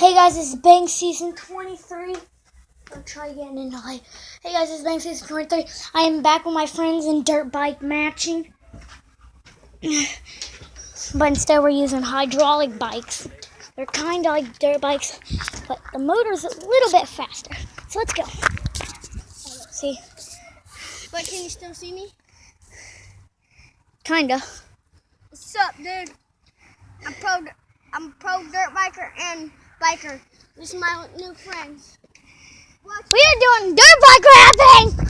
Hey guys, this is Bang Season 23. I'll try getting into light. Hey guys, this is Bang Season 23. I am back with my friends in dirt bike matching. But instead we're using hydraulic bikes. They're kind of like dirt bikes, but the motor's a little bit faster. So let's go. See? But can you still see me? Kinda. What's up, dude? I'm pro dirt biker and biker. This is my new friends. We are doing dirt bike rapping!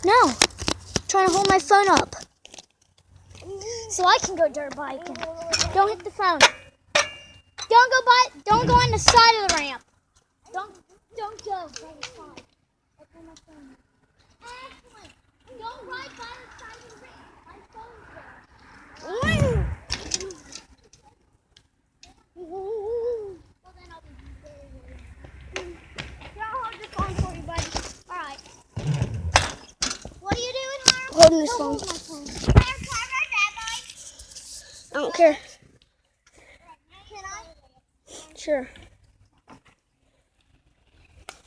No, I'm trying to hold my phone up so I can go dirt biking. Don't hit the phone. Don't go on the side of the ramp. Don't go by the side. I'll put my phone up. Excellent. Don't ride by the side of the ramp. My phone's there. Well, then I'll be very I'll hold your phone for you, buddy. all right. What are you doing, Harm? Holding this phone. Hold my phone. Can I ride that bike? I don't care. Can I? Sure.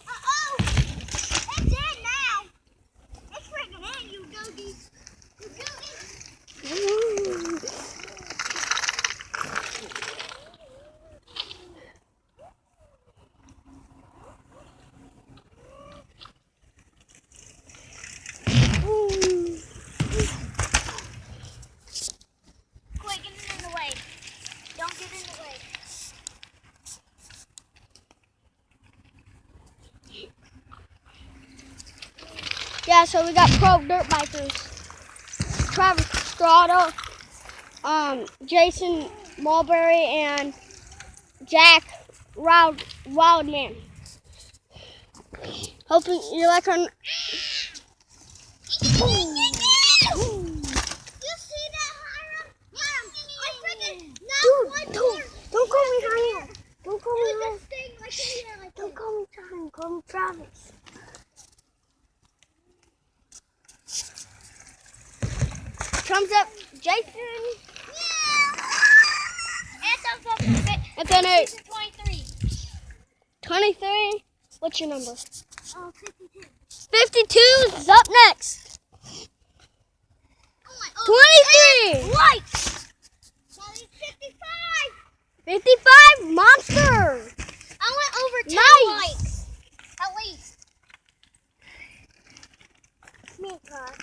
Uh-oh! It's in now. It's freaking in, you doggy. You doggy. Quick, get it in the way. Don't get in the way. Yeah, so we got pro dirt bikers. Travis Strada, Jason Mulberry, and Jack Wildman. Hoping you like our... You see that, Hiram? I freaking Don't call me Hiram. Don't call me Hiram. Like Don't call me Hiram. Call me Travis. Thumbs up, Jason. And thumbs up. And then a 23. 23. What's your number? 52. 52 is up next. 23. Likes. 55. 55 monster. I went over 10 Nice. likes. At least. Me, God.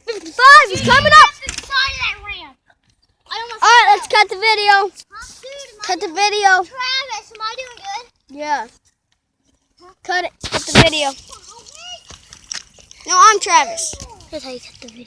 55 is coming up. Alright, let's cut the video. Cut the video. Travis, am I doing good? Yeah. Cut it. Cut the video. No, I'm Travis. That's how you cut the video.